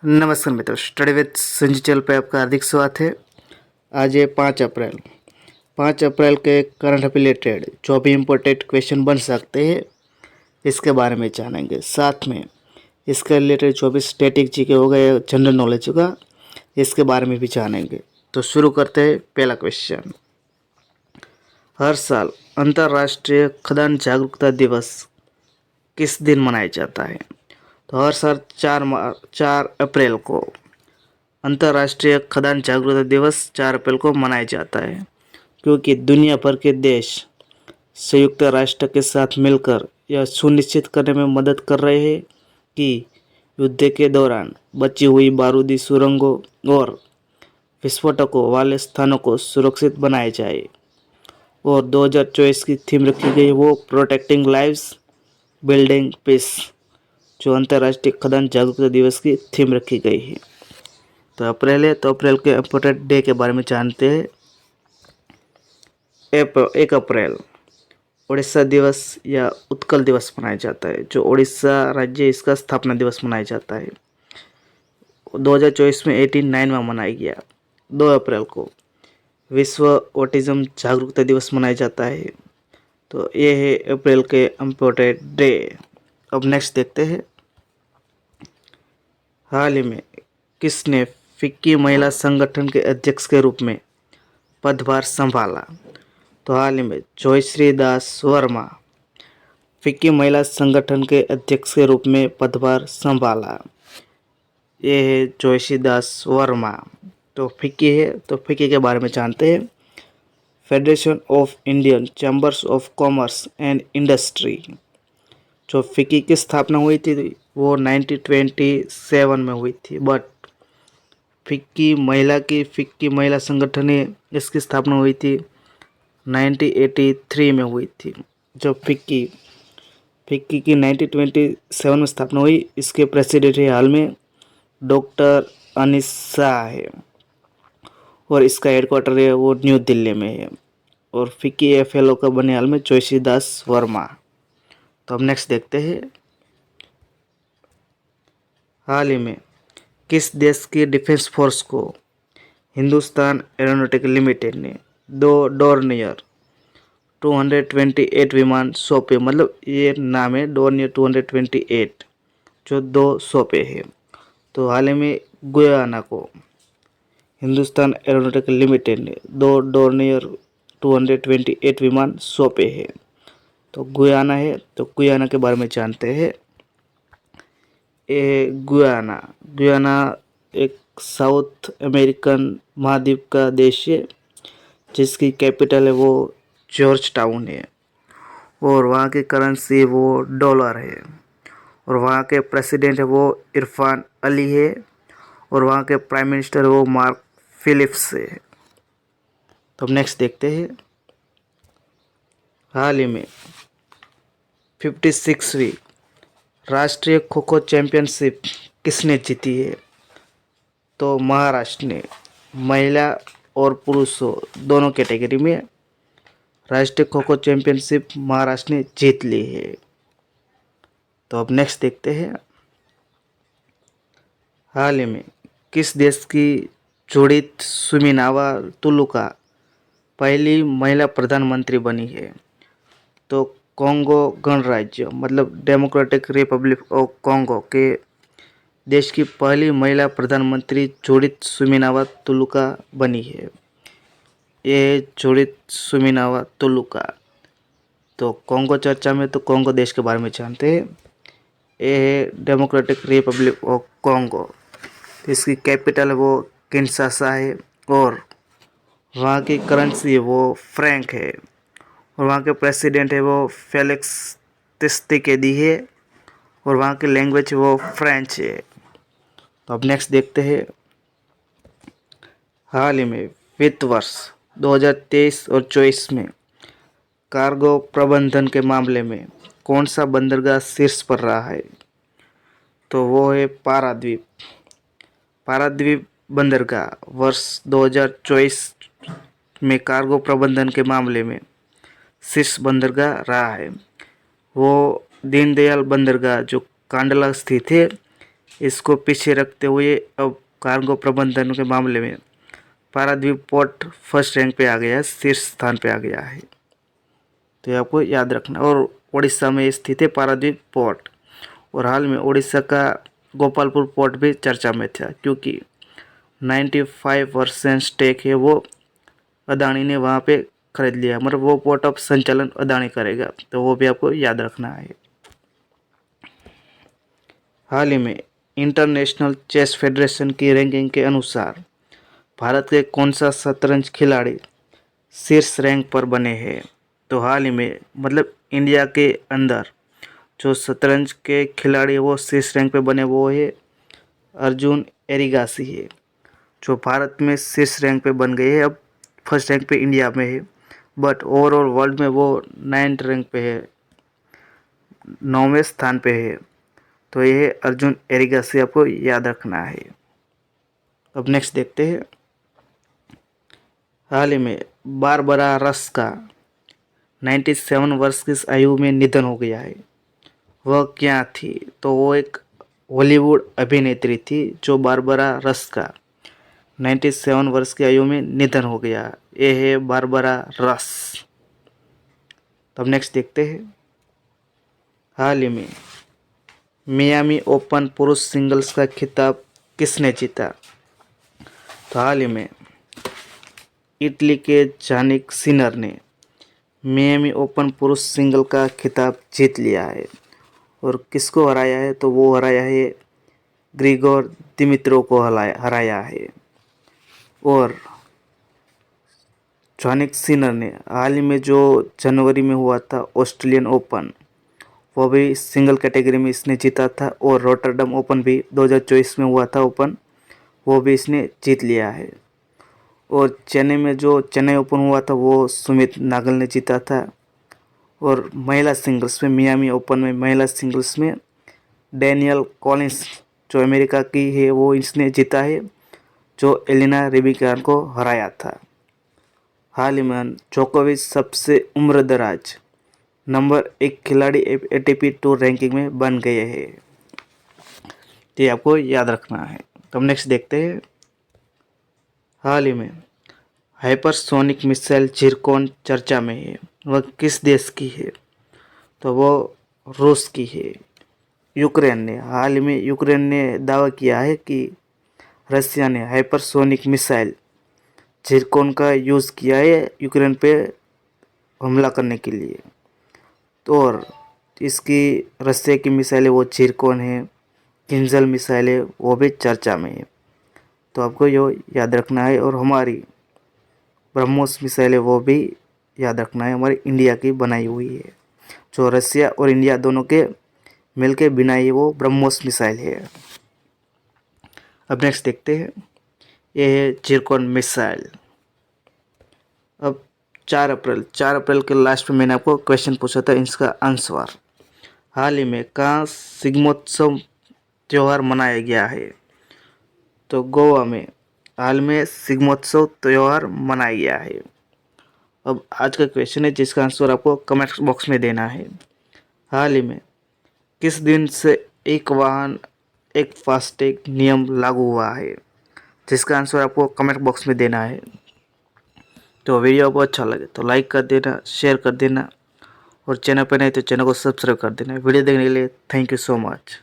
नमस्कार मित्रों, study with Sanjay channel पे आपका हार्दिक स्वागत है। आज है 5 अप्रैल। 5 अप्रैल के करंट रिलेटेड जो भी इम्पोर्टेंट क्वेश्चन बन सकते हैं इसके बारे में जानेंगे। साथ में इसके रिलेटेड जो भी स्टैटिक जीके होगा या जनरल नॉलेज होगा इसके बारे में भी जानेंगे। तो शुरू करते हैं। पहला क्वेश्चन, हर साल अंतर्राष्ट्रीय खदान जागरूकता दिवस किस दिन मनाया जाता है? तो हर साल 4 अप्रैल को अंतर्राष्ट्रीय खदान जागरूकता दिवस 4 अप्रैल को मनाया जाता है, क्योंकि दुनिया भर के देश संयुक्त राष्ट्र के साथ मिलकर यह सुनिश्चित करने में मदद कर रहे हैं कि युद्ध के दौरान बची हुई बारूदी सुरंगों और विस्फोटकों वाले स्थानों को सुरक्षित बनाया जाए। और 2024 की थीम रखी गई वो प्रोटेक्टिंग लाइव्स बिल्डिंग पीस, जो अंतर्राष्ट्रीय खदान जागरूकता दिवस की थीम रखी गई है। तो अप्रैल है, तो अप्रैल के इम्पोर्टेंट डे के बारे में जानते हैं। 1 अप्रैल उड़ीसा दिवस या उत्कल दिवस मनाया जाता है। जो उड़ीसा राज्य इसका स्थापना दिवस मनाया जाता है। 2024 में 89 में मनाया गया। 2 अप्रैल को विश्व ऑटिज्म जागरूकता दिवस मनाया जाता है। तो ये है अप्रैल के इम्पोर्टेंट डे। अब नेक्स्ट देखते हैं, हाल ही में किसने फिक्की महिला संगठन के अध्यक्ष के रूप में पदभार संभाला? तो हाल ही में जयश्री दास वर्मा फिक्की महिला संगठन के अध्यक्ष के रूप में पदभार संभाला। ये है जयश्री दास वर्मा। तो फिक्की है, तो फिक्की के बारे में जानते हैं। Federation of Indian chambers of commerce and industry. जो फिक्की की स्थापना हुई थी वो 1927 में हुई थी, बट फिक्की महिला संगठन है इसकी स्थापना हुई थी 1983 में हुई थी। जो फिक्की की 1927 में स्थापना हुई, इसके प्रेसिडेंट है हाल में डॉक्टर अनिस शाह है और इसका हेडक्वार्टर है वो न्यू दिल्ली में है। और फिक्की FLO का बने हाल में जयश्री दास वर्मा। तो अब नेक्स्ट देखते हैं, हाल ही में किस देश की डिफेंस फोर्स को हिंदुस्तान एरोनॉटिकल लिमिटेड ने 2 डोर्नियर 228 विमान सौंपे? मतलब ये नाम है डोर्नियर 228, जो 2 सौंपे हैं। तो हाल ही में गुयाना को हिंदुस्तान एरोनॉटिकल लिमिटेड ने 2 डोर्नियर 228 विमान सौंपे हैं। तो गुयाना है, तो गुयाना के बारे में जानते हैं। ये गुयाना एक साउथ अमेरिकन महाद्वीप का देश है जिसकी कैपिटल है वो जॉर्ज टाउन है और वहाँ की करेंसी वो डॉलर है और वहाँ के प्रेसिडेंट है वो इरफान अली है और वहाँ के प्राइम मिनिस्टर वो मार्क फिलिप्स है। तो अब नेक्स्ट देखते हैं, हाल ही में 56वीं राष्ट्रीय खो खो चैंपियनशिप किसने जीती है? तो महाराष्ट्र ने महिला और पुरुषों दोनों कैटेगरी में राष्ट्रीय खो खो चैंपियनशिप महाराष्ट्र ने जीत ली है। तो अब नेक्स्ट देखते हैं, हाल ही में किस देश की जोड़ित सुमिनावा तुलुका पहली महिला प्रधानमंत्री बनी है? तो कॉन्गो गणराज्य मतलब डेमोक्रेटिक रिपब्लिक ऑफ कॉन्गो के देश की पहली महिला प्रधानमंत्री जोड़ित सुमिनावा तुलुका बनी है। ये जोड़ित सुमिनावा तुलुका। तो कॉन्गो चर्चा में, तो कॉन्गो देश के बारे में जानते हैं। ये है डेमोक्रेटिक रिपब्लिक ऑफ कॉन्गो। तो इसकी कैपिटल है वो किनशासा है और वहाँ की करेंसी वो फ्रैंक है और वहाँ के प्रेसिडेंट है वो फेलिक्स त्सिसेकेडी है और वहाँ की लैंग्वेज वो फ्रेंच है। तो अब नेक्स्ट देखते हैं, हाल ही में वित्त वर्ष 2023 और 24 में कार्गो प्रबंधन के मामले में कौन सा बंदरगाह शीर्ष पर रहा है? तो वो है पारादीप बंदरगाह वर्ष 2024 में कार्गो प्रबंधन के मामले में शीर्ष बंदरगाह रहा है। वो दीनदयाल बंदरगाह जो कांडला स्थित है इसको पीछे रखते हुए अब कार्गो प्रबंधन के मामले में पारादीप पोर्ट फर्स्ट रैंक पे आ गया है, शीर्ष स्थान पे आ गया है। तो ये आपको याद रखना। और उड़ीसा में स्थित है पारादीप पोर्ट। और हाल में उड़ीसा का गोपालपुर पोर्ट भी चर्चा में था, क्योंकि 95% स्टेक है वो अदानी ने वहाँ पे खरीद लिया, मतलब वो पोर्ट ऑफ संचालन अदानी करेगा, तो वो भी आपको याद रखना है। हाल ही में इंटरनेशनल चेस फेडरेशन की रैंकिंग के अनुसार भारत के कौन सा शतरंज खिलाड़ी शीर्ष रैंक पर बने हैं? तो हाल ही में मतलब इंडिया के अंदर जो शतरंज के खिलाड़ी वो शीर्ष रैंक पे बने वो है अर्जुन एरिगासी है, जो भारत में शीर्ष रैंक पे बन गए हैं। अब फर्स्ट रैंक पे इंडिया में है, बट ओवरऑल वर्ल्ड में वो 9th रैंक पे है, 9वें स्थान पे है। तो ये है अर्जुन एरिगासी, आपको याद रखना है। अब नेक्स्ट देखते हैं। हाल ही में बारबरा रस का 97 वर्ष की आयु में निधन हो गया है। वह क्या थी? तो वो एक हॉलीवुड अभिनेत्री थी जो बारबरा रस का 97 वर्ष की आयु में निधन हो गया। ये है बारबरा रस। तब नेक्स्ट देखते हैं। हाल ही में मियामी ओपन पुरुष सिंगल्स का खिताब किसने जीता? तो हाल ही में इटली के जानिक सिनर ने मियामी ओपन पुरुष सिंगल का खिताब जीत लिया है। और किसको हराया है? तो वो हराया है ग्रिगोर दिमित्रोव को हराया है। और जानिक सिनर ने हाल ही में जो जनवरी में हुआ था ऑस्ट्रेलियन ओपन, वो भी सिंगल कैटेगरी में इसने जीता था। और रॉटरडम ओपन भी 2024 में हुआ था ओपन, वो भी इसने जीत लिया है। और चेन्नई में जो चेन्नई ओपन हुआ था वो सुमित नागल ने जीता था। और महिला सिंगल्स में मियामी ओपन में महिला सिंगल्स में डैनियल कॉलिंस जो अमेरिका की है वो इसने जीता है, जो एलिना रेबिकान को हराया था। हाल ही में जोकोविच सबसे उम्रदराज नंबर 1 खिलाड़ी ATP टूर रैंकिंग में बन गए हैं। ये आपको याद रखना है। तो हम नेक्स्ट देखते हैं। हाल ही में हाइपरसोनिक मिसाइल जिरकॉन चर्चा में है। वह किस देश की है? तो वो रूस की है। यूक्रेन ने हाल ही में यूक्रेन ने दावा किया है कि रसिया ने हाइपरसोनिक मिसाइल जिरकॉन का यूज़ किया है यूक्रेन पे हमला करने के लिए। तो और इसकी रसिया की मिसाइल है वो जिरकॉन है, किंजल मिसाइल है वो भी चर्चा में है। तो आपको यो याद रखना है। और हमारी ब्रह्मोस मिसाइल है वो भी याद रखना है, हमारी इंडिया की बनाई हुई है। जो रसिया और इंडिया दोनों के मिलके बनाई वो ब्रह्मोस मिसाइल है। अब नेक्स्ट देखते हैं। ये है जिरकॉन मिसाइल। अब 4 अप्रैल के लास्ट में मैंने आपको क्वेश्चन पूछा था, इसका आंसर। हाल ही में कहाँ शिग्मोत्सव त्यौहार मनाया गया है? तो गोवा में हाल में शिग्मोत्सव त्यौहार मनाया गया है। अब आज का क्वेश्चन है जिसका आंसर आपको कमेंट बॉक्स में देना है। हाल ही में किस दिन से एक वाहन एक फास्टैग नियम लागू हुआ है? जिसका आंसर आपको कमेंट बॉक्स में देना है। तो वीडियो आपको अच्छा लगे तो लाइक कर देना, शेयर कर देना, और चैनल पर नहीं तो चैनल को सब्सक्राइब कर देना। वीडियो देखने के लिए थैंक यू सो मच।